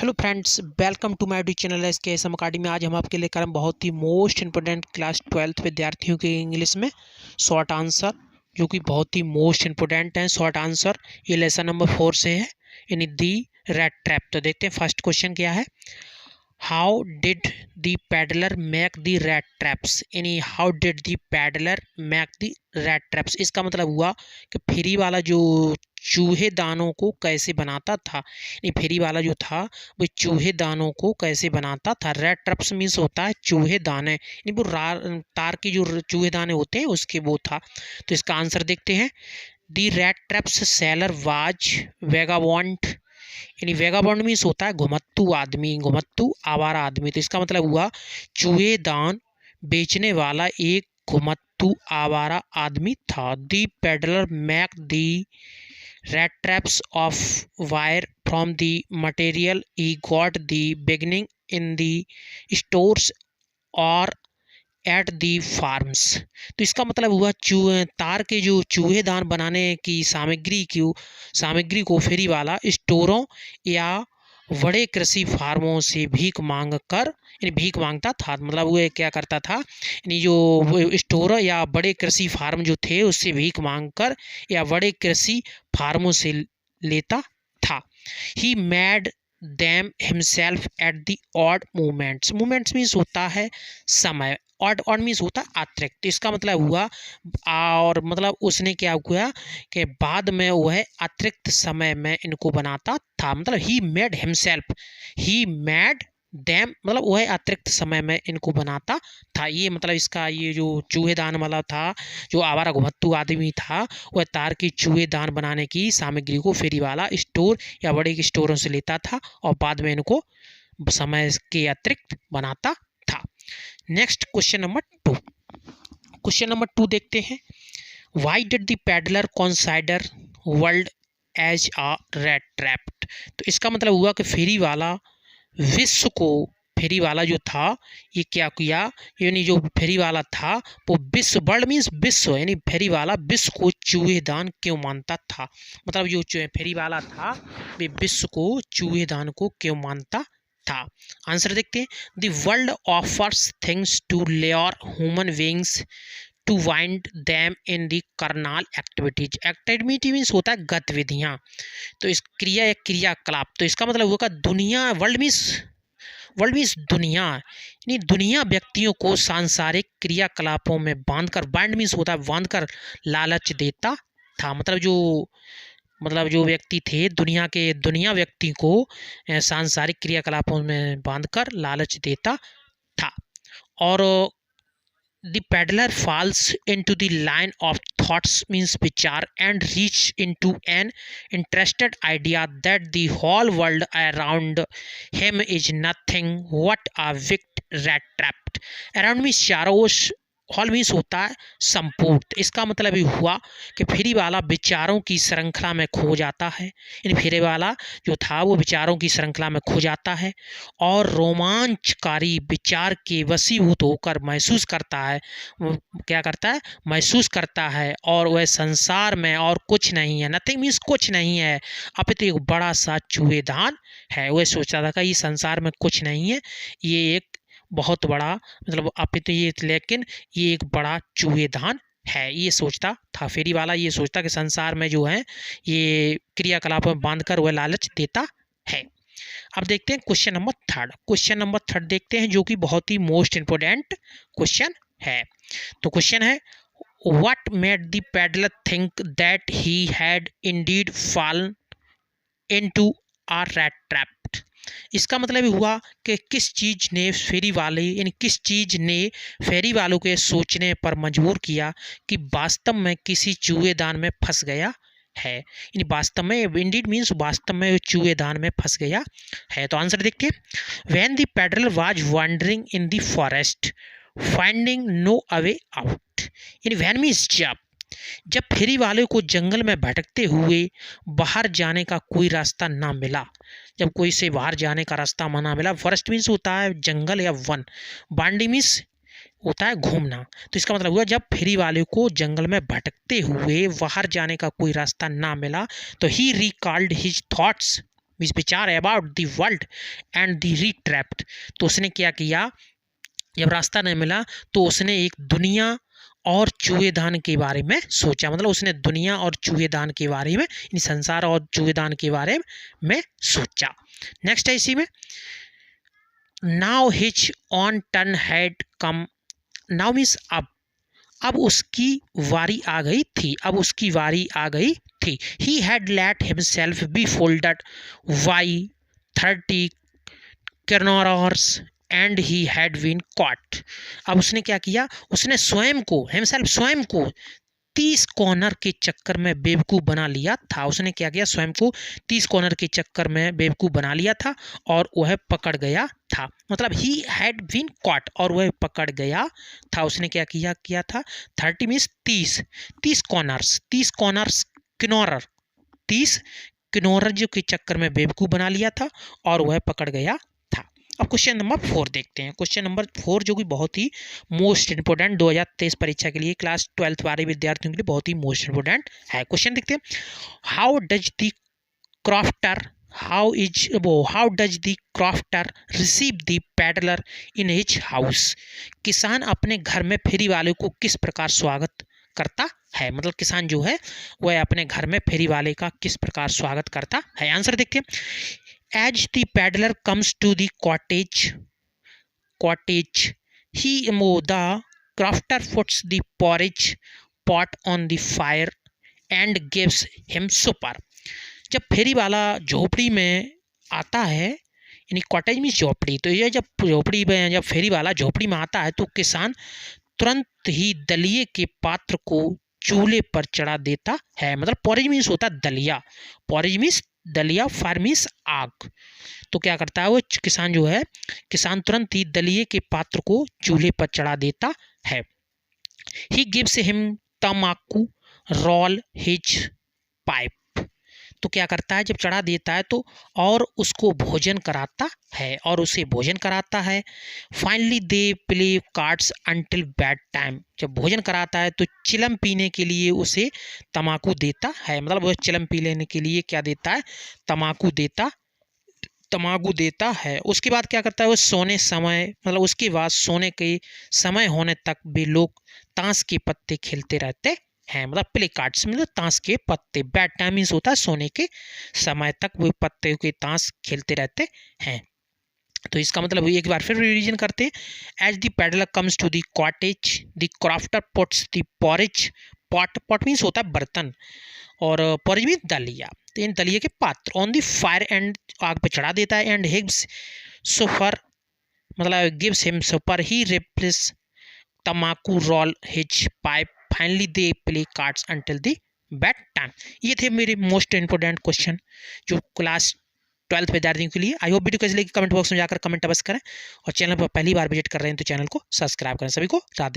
Hello friends, welcome to my YouTube channel S K S M academy. आज हम आपके लेकर हम बहुत ही मोस्ट इंपोर्टेंट क्लास 12th विद्यार्थियों के इंग्लिश में शॉर्ट आंसर, जो कि बहुत ही मोस्ट इंपोर्टेंट है। शॉर्ट आंसर ये लेसन नंबर 4 से है, यानी दी रैट ट्रैप। तो देखते हैं फर्स्ट क्वेश्चन क्या है। How did the peddler make the rat traps, यानी how did the peddler make the rat traps. इसका मतलब हुआ कि फेरी वाला जो चूहे दानों को कैसे बनाता था, यानी फेरी वाला जो था वो चूहे दानों को कैसे बनाता था। रैट ट्रैप्स मीन्स होता है चूहे दाने, यानी वो तार के जो चूहे दाने होते हैं उसके वो था। तो इसका आंसर देखते हैं। The rat traps seller was vagabond, यानी वेगाबॉन्ड मीन्स होता है घुमत्तू आदमी, घुमत्तू आवारा आदमी। तो इसका मतलब हुआ चूहे दान बेचने वाला एक घुमत्तू आवारा आदमी था। The peddler make the rat traps of wire from the material he got the beginning in the stores or at the farms. तो इसका मतलब हुआ तार के जो चूहेदान बनाने की सामग्री को फेरी वाला स्टोरों या बड़े कृषि फार्मों से भीख मांग कर, यानी भीख मांगता था। मतलब वो क्या करता था, यानी जो स्टोर या बड़े कृषि फार्म जो थे उससे भीख मांग कर या बड़े कृषि फार्मों से लेता था। He made them himself at the odd moments. Moments means होता है समय, ऑड ऑड मीन्स होता है अतिरिक्त। तो इसका मतलब हुआ और मतलब उसने क्या किया कि बाद में वह अतिरिक्त समय में इनको बनाता था। मतलब he made himself, he made dam, मतलब वह अतिरिक्त समय में इनको बनाता था। ये मतलब इसका ये जो चूहेदान वाला था, जो आवारा घुमत्तू आदमी था, वह तार की चूहेदान बनाने की सामग्री को फेरी वाला स्टोर या बड़े स्टोरों से लेता था और बाद में इनको समय के अतिरिक्त बनाता था। Next question number 2। Question number 2 देखते हैं। Why did the peddler consider world as a rat trap. तो इसका मतलब हुआ कि फेरी वाला जो था ये क्या किया, यानी जो फेरी वाला था वो विश्व, वर्ल्ड मीन्स विश्व, यानी फेरी वाला विश्व को चूहेदान क्यों मानता था। मतलब जो फेरी वाला था वे विश्व को चूहेदान को क्यों मानता था। आंसर देखते हैं। The world offers things to lure human beings to wind them in the carnal activities. Activity means होता है गतिविधियाँ, तो इस क्रिया या क्रियाकलाप। तो इसका मतलब होगा दुनिया, वर्ल्ड मीन्स दुनिया, यानी दुनिया व्यक्तियों को सांसारिक क्रियाकलापों में बांधकर, बाइंड मीन्स होता है बांधकर, लालच देता था। मतलब जो व्यक्ति थे दुनिया व्यक्ति को सांसारिक क्रियाकलापों में बांधकर लालच देता था। और the peddler falls into the line of thoughts means विचार and reach into an interested idea that the whole world around him is nothing but a wicked rat trap। around means चारों ओर, हॉल मीन्स होता है संपूर्ण। इसका मतलब ये हुआ कि फेरी वाला विचारों की श्रृंखला में खो जाता है, यानी फेरी वाला जो था वो विचारों की श्रृंखला में खो जाता है और रोमांचकारी विचार के वशीभूत होकर महसूस करता है, वो क्या करता है, महसूस करता है और वह संसार में और कुछ नहीं है, नथिंग मीन्स कुछ नहीं है, अपितु एक बड़ा सा चूहेदान है। वह सोचता था कि ये संसार में कुछ नहीं है, ये एक बहुत बड़ा, मतलब अपितु ये, लेकिन ये एक बड़ा चूहेदान है, ये सोचता था। फेरी वाला ये सोचता कि संसार में जो है ये क्रियाकलाप में बांधकर वह लालच देता है। अब देखते हैं क्वेश्चन नंबर 3। क्वेश्चन नंबर 3 देखते हैं, जो कि बहुत ही मोस्ट इंपोर्टेंट क्वेश्चन है। तो क्वेश्चन है, what made the peddler think that he had Indeed fallen into a rat trap. इसका मतलब हुआ कि किस चीज़ ने फेरी वालों के सोचने पर मजबूर किया कि वास्तव में किसी चूहेदान में फंस गया है, यानी वास्तव में, इंडीड मीन्स वास्तव में चूहेदान में फंस गया है। तो आंसर देखते हैं। When the peddler was wandering in the forest finding no away out, यानी व्हेन मीन्स जब फेरी वाले को जंगल में भटकते हुए बाहर जाने का कोई रास्ता ना मिला, जब कोई से बाहर जाने का रास्ता ना मिला। फॉरेस्ट मीन्स होता है जंगल या वन, बांडी मीन्स होता है घूमना। तो इसका मतलब हुआ जब फेरी वाले को जंगल में भटकते हुए बाहर जाने का कोई रास्ता ना मिला तो ही रिकॉल्ड हिज थॉट्स विचार about the world and the rattrap. तो उसने क्या किया, जब रास्ता नहीं मिला तो उसने एक दुनिया और चूहेदान के बारे में सोचा। मतलब उसने दुनिया और चूहेदान के बारे में, इन संसार और चूहेदान के बारे में सोचा। नेक्स्ट है इसी में, now his on turn had come, now means अब उसकी वारी आ गई थी, अब उसकी वारी आ गई थी। He had let himself be fooled by 30 kronor and he had been caught. अब उसने क्या किया, उसने स्वयं को, हिमसेल्फ स्वयं को 30 कॉर्नर के चक्कर में बेवकूफ़ बना लिया था। उसने क्या किया, स्वयं को 30 कॉर्नर के चक्कर में बेवकूफ़ बना लिया था और वह पकड़ गया था। मतलब ही हैड बीन कॉट, और वह पकड़ गया था। उसने क्या किया था, 30 मीन्स 30 कॉर्नर्स किनोरर, 30 किनोरर जो के चक्कर में बेवकूफ़ बना लिया था और वह पकड़ गया था। अब क्वेश्चन नंबर 4 देखते हैं। क्वेश्चन नंबर 4 जो कि बहुत ही मोस्ट इंपोर्टेंट 2023 परीक्षा के लिए, क्लास 12 वाले विद्यार्थियों के लिए बहुत ही मोस्ट इंपोर्टेंट है। क्वेश्चन देखते हैं, how does the crofter receive the peddler in his house. किसान अपने घर में फेरी वाले को किस प्रकार स्वागत करता है। मतलब किसान जो है वह अपने घर में फेरी वाले का किस प्रकार स्वागत करता है। आंसर देखते हैं, as the peddler comes to the cottage, the crofter puts the porridge pot on the fire and gives him supper। जब फेरी वाला झोपड़ी में आता है, यानी कॉटेज में झोपड़ी, तो ये जब झोपड़ी में, जब फेरी वाला झोपड़ी में आता है तो किसान तुरंत ही दलिये के पात्र को चूल्हे पर चढ़ा देता है। मतलब पॉरेज मीन्स होता है दलिया, पॉरेज मीन्स दलिया, फायर मीन्स आग। तो क्या करता है वो किसान जो है, किसान तुरंत ही दलिये के पात्र को चूल्हे पर चढ़ा देता है। He gives him tamaku roll his pipe. तो क्या करता है, जब चढ़ा देता है तो और उसको भोजन कराता है, और उसे भोजन कराता है। Finally they play cards until bed time. जब भोजन कराता है तो चिलम पीने के लिए उसे तमाकू देता है। मतलब वह चिलम पी लेने के लिए क्या देता है, तमाकू देता है। उसके बाद क्या करता है, वो सोने समय, मतलब उसके बाद सोने के समय होने तक भी लोग ताश के पत्ते खेलते रहते हैं। मतलब प्ले कार्ड्स मतलब ताश के पत्ते, बेड टाइम मीन्स होता है सोने के समय तक वो पत्ते के ताश खेलते रहते हैं। तो इसका मतलब एक बार फिर रिवीजन करते हैं। As the peddler comes to the cottage, the crofter puts the porridge pot means होता है बर्तन, और पॉरेज मीन्स दलिया, तो इन दलिये के पात्र ऑन द फायर एंड आग पे चढ़ा देता है। एंड हिग्स सुफर मतलब gives him supper, he replace tamaku roll his pipe, finally they play cards until the bed time. ये थे मेरे मोस्ट इंपोर्टेंट क्वेश्चन जो क्लास 12 विद्यार्थियों के लिए। आई होप वीडियो कैसे लगी, कमेंट बॉक्स में जाकर कमेंट अवश्य करें, और चैनल पर पहली बार विजिट कर रहे हैं तो चैनल को सब्सक्राइब करें। सभी को राधे।